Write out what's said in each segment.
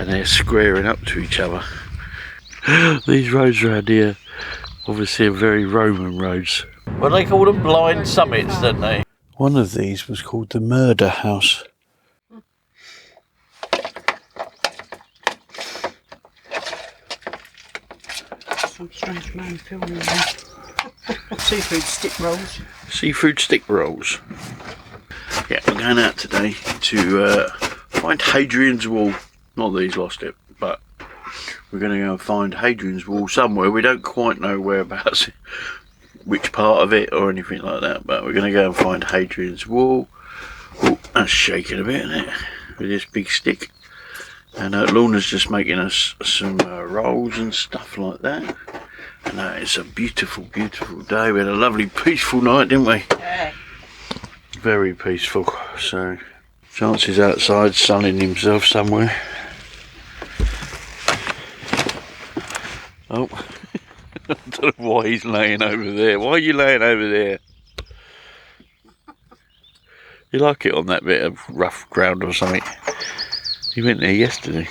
and they're squaring up to each other. These roads around here obviously are very Roman roads. Well, they call them blind summits, don't they? One of these was called the Murder House. Some strange man filming there. Seafood stick rolls. Seafood stick rolls. Yeah, we're going out today to find Hadrian's Wall. Not that he's lost it, but we're going to go and find Hadrian's Wall somewhere. We don't quite know whereabouts, which part of it or anything like that, but we're going to go and find Hadrian's Wall. Oh, that's shaking a bit, isn't it? With this big stick. And Lorna's just making us some rolls and stuff like that. And it's a beautiful, beautiful day. We had a lovely, peaceful night, didn't we? Yeah. Very peaceful. So, chances outside sunning himself somewhere. Oh, I don't know why he's laying over there. Why are you laying over there? You like it on that bit of rough ground or something? You went there yesterday.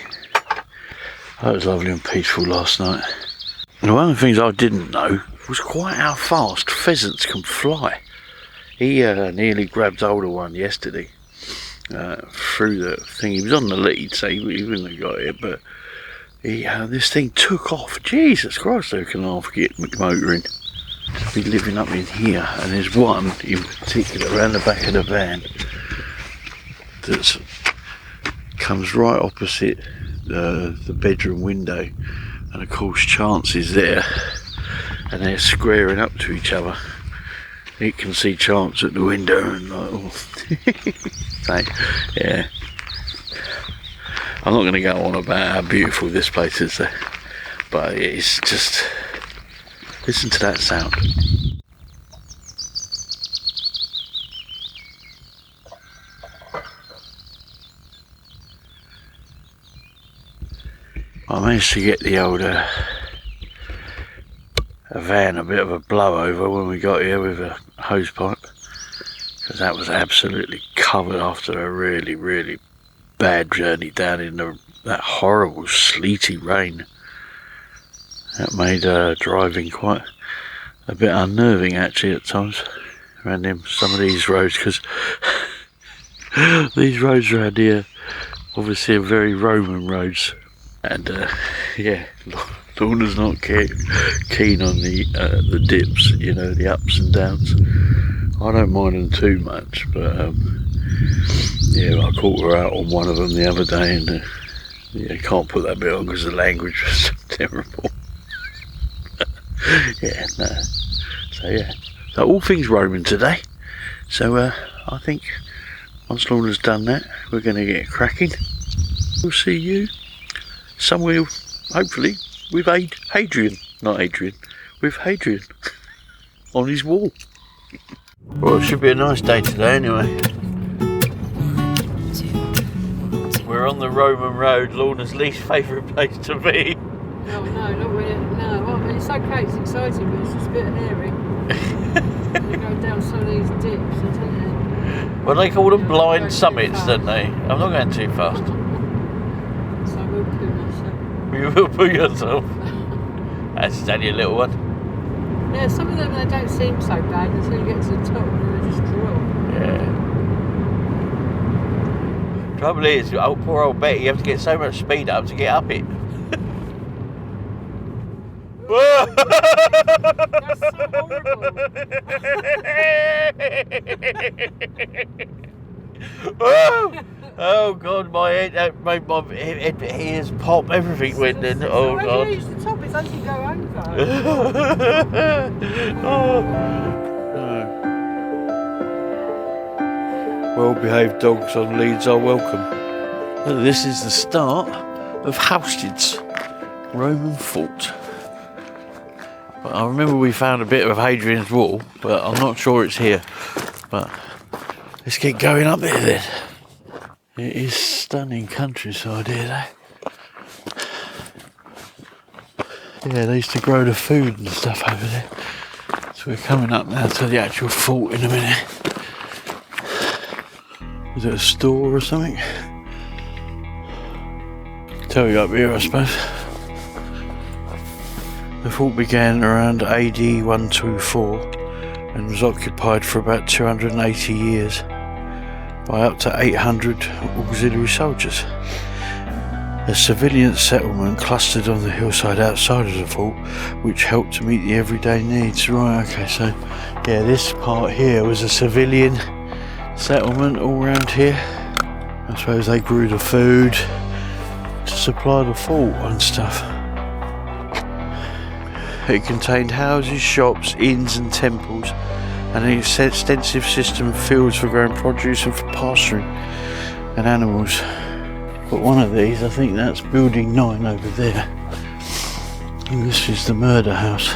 That was lovely and peaceful last night. And one of the things I didn't know was quite how fast pheasants can fly. He nearly grabbed hold of one yesterday through the thing. He was on the lead, so he wouldn't have got it, but this thing took off. Jesus Christ, they can half get motoring. Be living up in here, and there's one in particular around the back of the van that comes right opposite the bedroom window, and of course Chance is there, and they're squaring up to each other. It can see Chance at the window and like, oh. So, yeah. I'm not going to go on about how beautiful this place is, but it's just, listen to that sound. I managed to get the old van a bit of a blow over when we got here with a hose pipe, because that was absolutely covered after a really, really bad journey down in that horrible sleety rain. That made driving quite a bit unnerving actually at times around some of these roads, because these roads around here obviously are very Roman roads. And yeah, Lorna's not keen on the dips, you know, the ups and downs. I don't mind them too much, but yeah, I caught her out on one of them the other day, and yeah, can't put that bit on because the language was terrible. Yeah, no. So yeah, so all things Roman today. So I think once Lorna's done that, we're going to get cracking. We'll see you somewhere, hopefully, with Hadrian, not Adrian, with Hadrian on his wall. Well, it should be a nice day today anyway. We're on the Roman road, Lorna's least favourite place to be. Oh no, not really, no. Well, I mean, it's okay, it's exciting, but it's just a bit hairy. You go down some of these dips, I tell you. Well, they call them blind summits, don't they? I'm not going too fast. So we'll poo myself. You will poo yourself. That's only a little one. Yeah, some of them, they don't seem so bad until you get to the top and they just drop. Yeah. Trouble is, poor old Betty, you have to get so much speed up to get up it. That's so horrible. Oh God, my head, that made my ears pop, everything went then. Oh when God. you reach the top, it's as you go over. Oh. No. Well-behaved dogs on leads are welcome. Well, this is the start of Housesteads Roman fort. But I remember we found a bit of Hadrian's Wall, but I'm not sure it's here. But let's get going up there then. It is stunning countryside here though. Yeah, they used to grow the food and stuff over there. So we're coming up now to the actual fort in a minute. Is it a store or something? Tell you up here, I suppose. The fort began around AD 124 and was occupied for about 280 years by up to 800 auxiliary soldiers. A civilian settlement clustered on the hillside outside of the fort, which helped to meet the everyday needs. Right, okay, so yeah, this part here was a civilian settlement all around here. I suppose they grew the food to supply the fort and stuff. It contained houses, shops, inns and temples, and an extensive system of fields for growing produce and for pasturing and animals. But one of these, I think that's building 9 over there. And this is the murder house.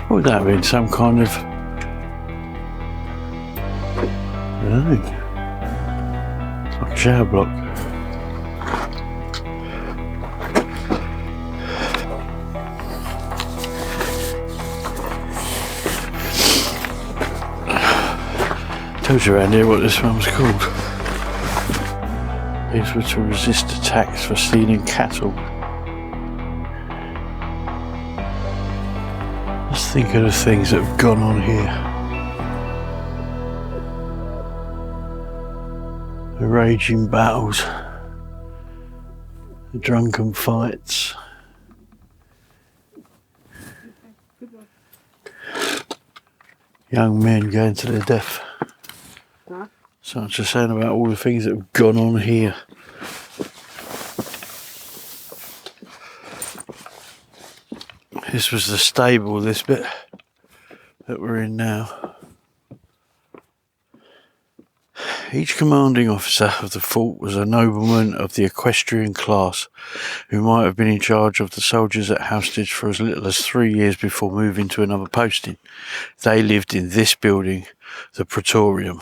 What would that have been? Some kind of... I don't know. It's like a shower block. Tells you around here what this one was called. These were to resist attacks for stealing cattle. Let's think of the things that have gone on here. The raging battles, the drunken fights. Young men going to their death. So I'm just saying about all the things that have gone on here. This was the stable, this bit that we're in now. Each commanding officer of the fort was a nobleman of the equestrian class who might have been in charge of the soldiers at Housesteads for as little as 3 years before moving to another posting. They lived in this building, the Praetorium.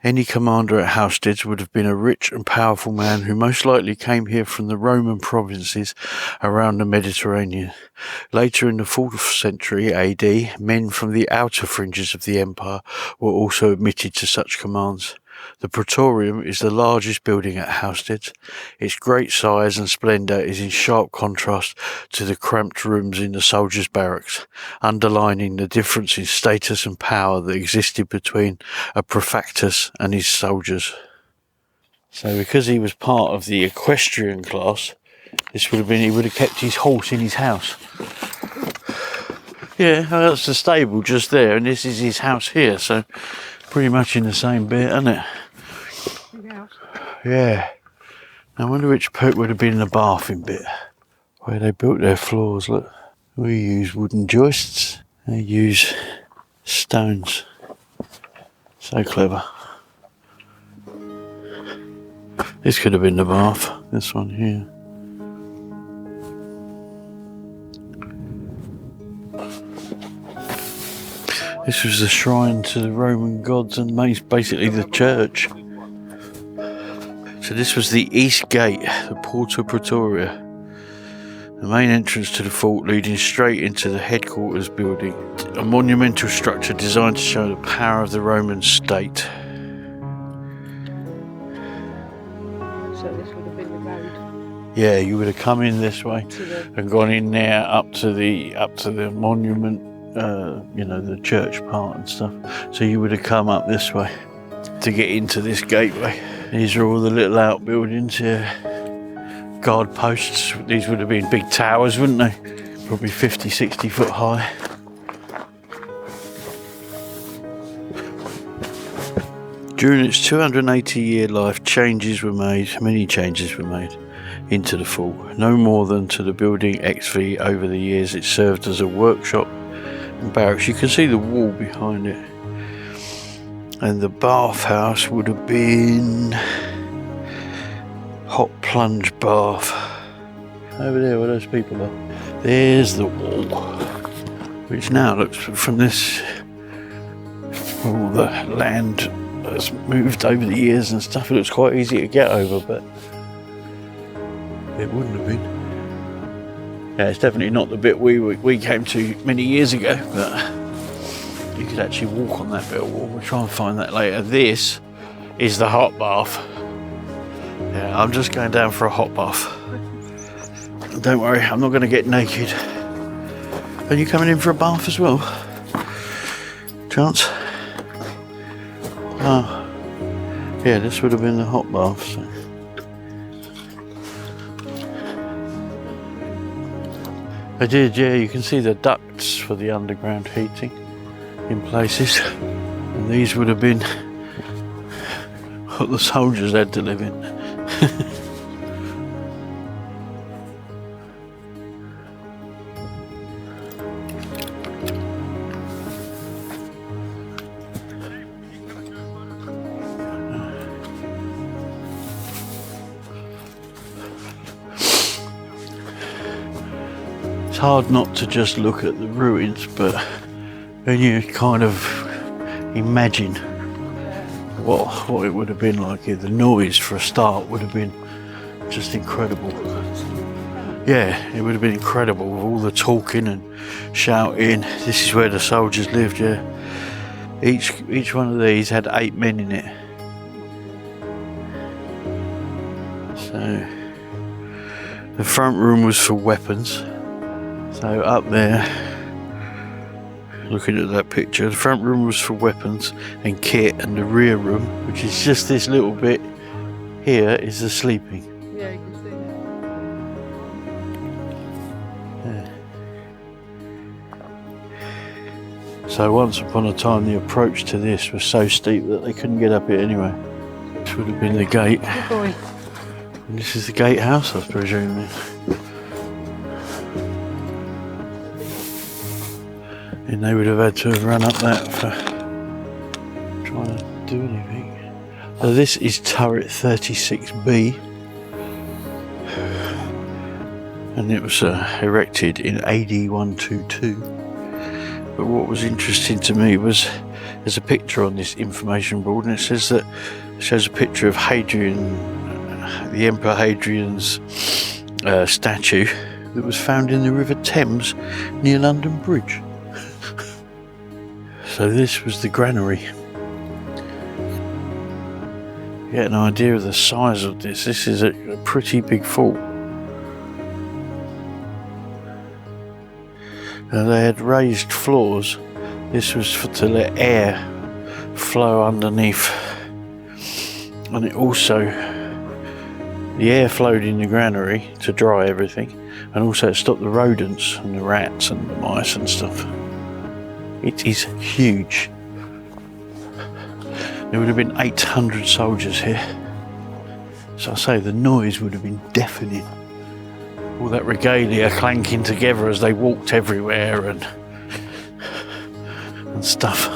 Any commander at Housesteads would have been a rich and powerful man who most likely came here from the Roman provinces around the Mediterranean. Later in the 4th century AD, men from the outer fringes of the empire were also admitted to such commands. The Praetorium is the largest building at Housesteads. Its great size and splendour is in sharp contrast to the cramped rooms in the soldiers' barracks, underlining the difference in status and power that existed between a praefectus and his soldiers. So because he was part of the equestrian class, this would have been, he would have kept his horse in his house. Yeah, that's the stable just there, and this is his house here, so pretty much in the same bit, isn't it? Yeah. I wonder which bit would have been the bathing bit, where they built their floors. Look, we use wooden joists, they use stones. So clever. This could have been the bath, this one here. This was the shrine to the Roman gods and basically the church. So this was the east gate, the Porta Praetoria, the main entrance to the fort leading straight into the headquarters building, a monumental structure designed to show the power of the Roman state. So this would have been the road. Yeah, you would have come in this way and gone in there up to the monument, you know, the church part and stuff. So you would have come up this way to get into this gateway. These are all the little outbuildings here. Guard posts. These would have been big towers, wouldn't they? Probably 50, 60 foot high. During its 280-year life, many changes were made into the fort. No more than to the building XV. Over the years, it served as a workshop and barracks. You can see the wall behind it. And the bathhouse would have been hot plunge bath. Over there where those people are. There's the wall, which now looks, from this, all the land that's moved over the years and stuff, it looks quite easy to get over, but it wouldn't have been. Yeah, it's definitely not the bit we came to many years ago, but You could actually walk on that bit of wall. We'll try and find that later. This is the hot bath. Yeah, I'm just going down for a hot bath. Don't worry, I'm not going to get naked. Are you coming in for a bath as well? Chance? Oh. Yeah, this would have been the hot bath. So. I did, yeah, you can see the ducts for the underground heating in places. And these would have been what the soldiers had to live in. It's hard not to just look at the ruins, but when you kind of imagine what it would have been like here, the noise for a start would have been just incredible. Yeah, it would have been incredible with all the talking and shouting. This is where the soldiers lived, yeah. Each one of these had 8 men in it. So the front room was for weapons. So up there, looking at that picture, the front room was for weapons and kit, and the rear room, which is just this little bit here, is the sleeping. Yeah, you can see that. Yeah. So once upon a time the approach to this was so steep that they couldn't get up it anyway. This would have been the gate. Good boy. And this is the gatehouse, I presume. And they would have had to have run up that for trying to do anything. So this is turret 36B, and it was erected in AD 122. But what was interesting to me was there's a picture on this information board, and it says that it shows a picture of Hadrian, the Emperor Hadrian's statue that was found in the River Thames near London Bridge. So this was the granary. Get an idea of the size of this. This is a pretty big fort. Now they had raised floors. This was to let air flow underneath. And it also, the air flowed in the granary to dry everything. And also it stopped the rodents and the rats and the mice and stuff. It is huge. There would have been 800 soldiers here. So I say the noise would have been deafening. All that regalia clanking together as they walked everywhere and stuff.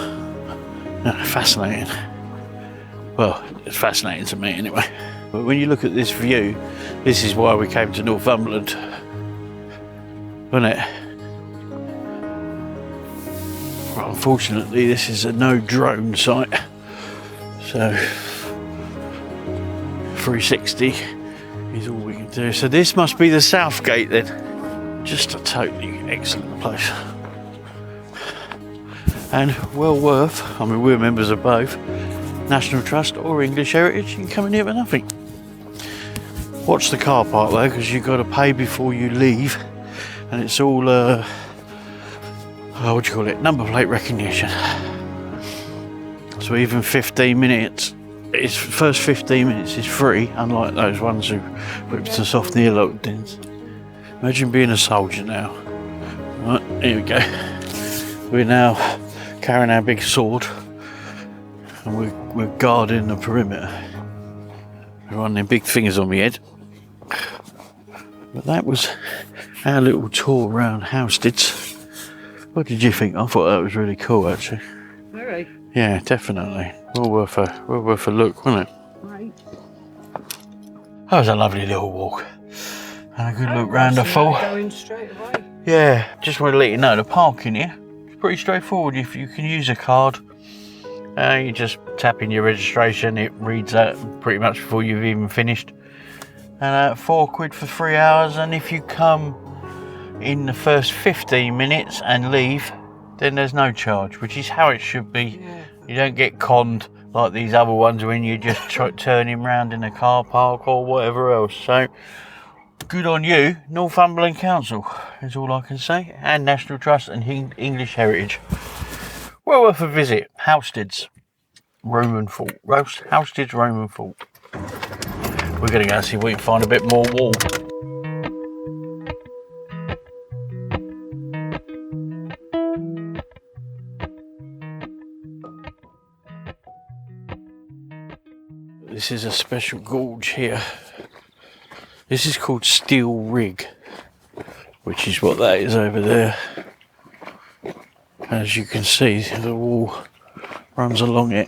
Fascinating. Well, it's fascinating to me anyway. But when you look at this view, this is why we came to Northumberland, wasn't it? Well, unfortunately, this is a no drone site, so 360 is all we can do. So this must be the south gate then. Just a totally excellent place, and well worth. I mean, we're members of both National Trust or English Heritage. You can come in here for nothing. Watch the car park though, because you've got to pay before you leave, and it's all what do you call it? Number plate recognition. So even 15 minutes, its first 15 minutes is free, unlike those ones who whipped us off near Lockdens. Imagine being a soldier now. Right, here we go. We're now carrying our big sword, and we're guarding the perimeter. We're on them big fingers on my head. But that was our little tour around Housesteads. What did you think? I thought that was really cool, actually. Very. Yeah, definitely. Well worth a look, wasn't it? Right. That was a lovely little walk. And a good look round the fall. Going straight away. Yeah, just want to let you know the parking here is pretty straightforward. If you can use a card, you just tap in your registration. It reads that pretty much before you've even finished. And £4 for 3 hours. And if you come in the first 15 minutes and leave then there's no charge, which is how it should be. Yeah. You don't get conned like these other ones when you're just turning round in a car park or whatever else. So, good on you, Northumberland Council, is all I can say, and National Trust and English Heritage. Well worth a visit. Housesteads Roman Fort. Housesteads Roman Fort. We're going to go see if we can find a bit more wall. This is a special gorge here. This is called Steelrig, which is what that is over there. As you can see, the wall runs along it.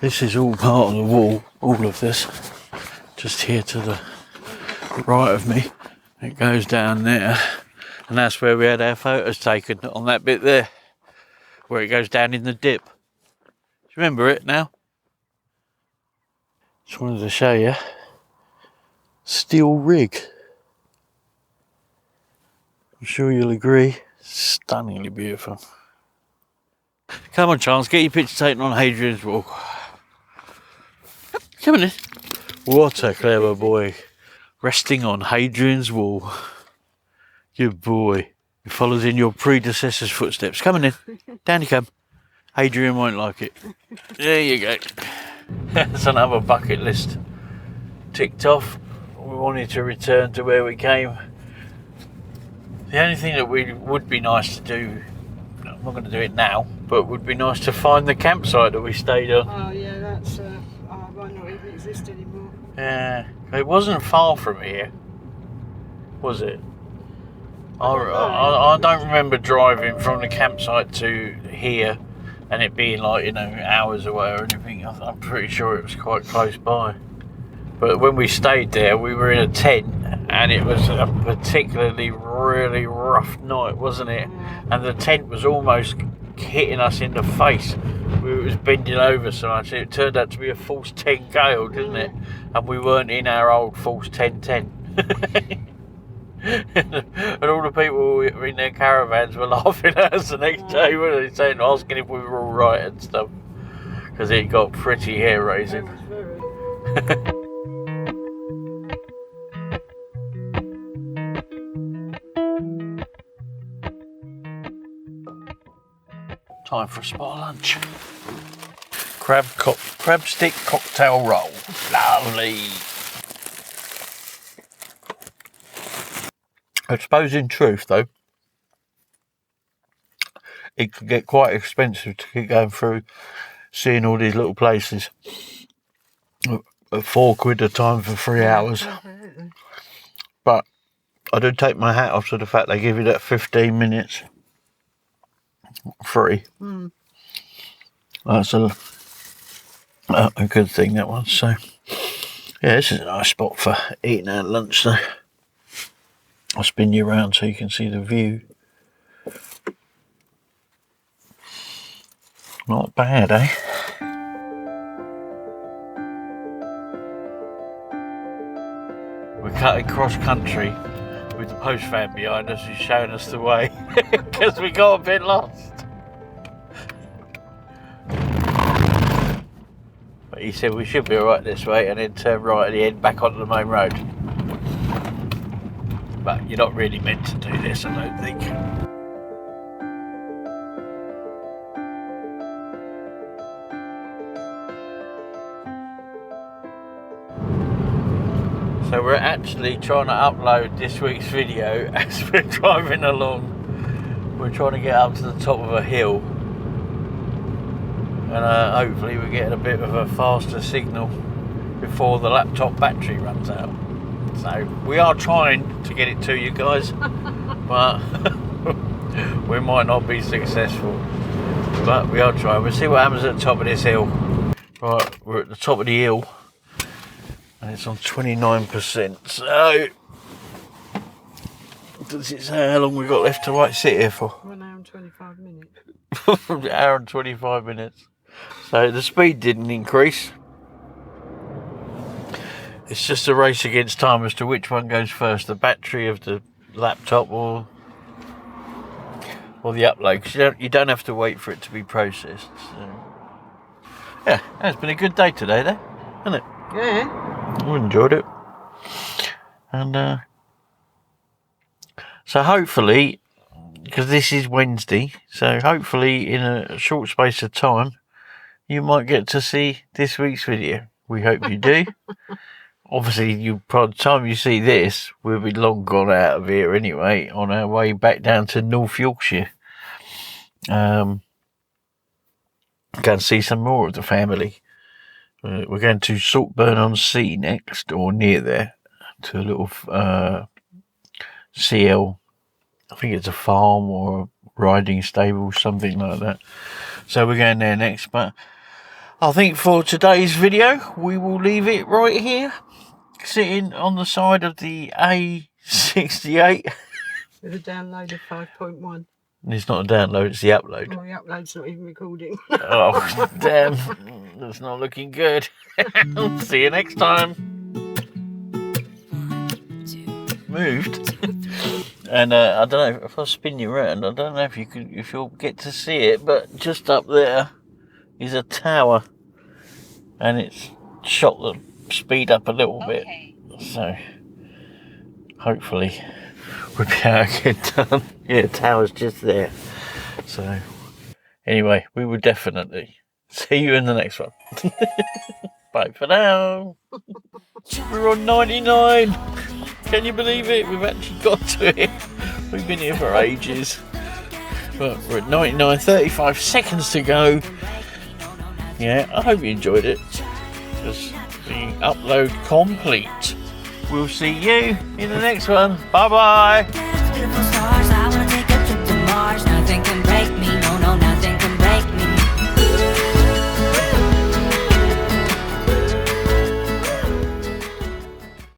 This is all part of the wall, all of this. Just here to the right of me. It goes down there, and that's where we had our photos taken, on that bit there, where it goes down in the dip. Do you remember it now? Just wanted to show you. Steelrig. I'm sure you'll agree. Stunningly beautiful. Come on, Charles, get your picture taken on Hadrian's Wall. Come on in. What a clever boy. Resting on Hadrian's Wall. Good boy. He follows in your predecessor's footsteps. Come on in. Down you come. Hadrian won't like it. There you go. That's another bucket list ticked off. We wanted to return to where we came. The only thing that would be nice to do, I'm not going to do it now, but would be nice to find the campsite that we stayed on. Oh yeah, that's might not even exist anymore. Yeah, it wasn't far from here, was it? I don't remember driving from the campsite to here and it being like, you know, hours away or anything. I'm pretty sure it was quite close by. But when we stayed there, we were in a tent and it was a particularly really rough night, wasn't it? And the tent was almost hitting us in the face. It was bending over so much. It turned out to be a false 10 gale, didn't it? And we weren't in our old false 10. And all the people in their caravans were laughing at us the next day, weren't they? Saying, asking if we were all right and stuff, because it got pretty hair raising. Time for a spa lunch. Crab stick cocktail roll. Lovely. I suppose in truth though, it could get quite expensive to keep going through seeing all these little places at £4 a time for 3 hours. But I do take my hat off to the fact they give you that 15 minutes free. That's a good thing, that one. So yeah, this is a nice spot for eating our lunch though. I'll spin you around so you can see the view. Not bad, eh? We're cutting cross country with the post van behind us who's showing us the way because we got a bit lost. But he said we should be alright this way and then turn right at the end back onto the main road. But you're not really meant to do this, I don't think. So we're actually trying to upload this week's video as we're driving along. We're trying to get up to the top of a hill. And hopefully we're getting a bit of a faster signal before the laptop battery runs out. So we are trying to get it to you guys, but we might not be successful. But we are trying. We'll see what happens at the top of this hill. Right, we're at the top of the hill and it's on 29%. So does it say how long we've got left to sit here for? 1 hour and 25 minutes. 1 hour and 25 minutes. So the speed didn't increase. It's just a race against time as to which one goes first, the battery of the laptop or the upload, because you don't have to wait for it to be processed. So. Yeah, it's been a good day today, though, hasn't it? Yeah. I enjoyed it. And so hopefully, because this is Wednesday, so hopefully in a short space of time, you might get to see this week's video. We hope you do. Obviously, by the time you see this, we'll be long gone out of here anyway, on our way back down to North Yorkshire. Go and see some more of the family. We're going to Saltburn-on-Sea next, or near there, to a little CL. I think it's a farm or a riding stable, something like that. So we're going there next, but I think for today's video, we will leave it right here. Sitting on the side of the A68. With a download of 5.1. It's not a download, it's the upload. Oh, the upload's not even recording. Oh, damn. That's not looking good. See you next time. Moved. And I don't know, if I spin you around, I don't know if you'll get to see it, but just up there is a tower. And it's shot the speed up a little bit, so hopefully we'll be able to get done. Yeah, the tower's just there. So anyway, we will definitely see you in the next one. Bye for now. We're on 99. Can you believe it? We've actually got to it. We've been here for ages, but we're at 99. 35 seconds to go. Yeah, I hope you enjoyed it. Just the upload complete. We'll see you in the next one. Bye bye.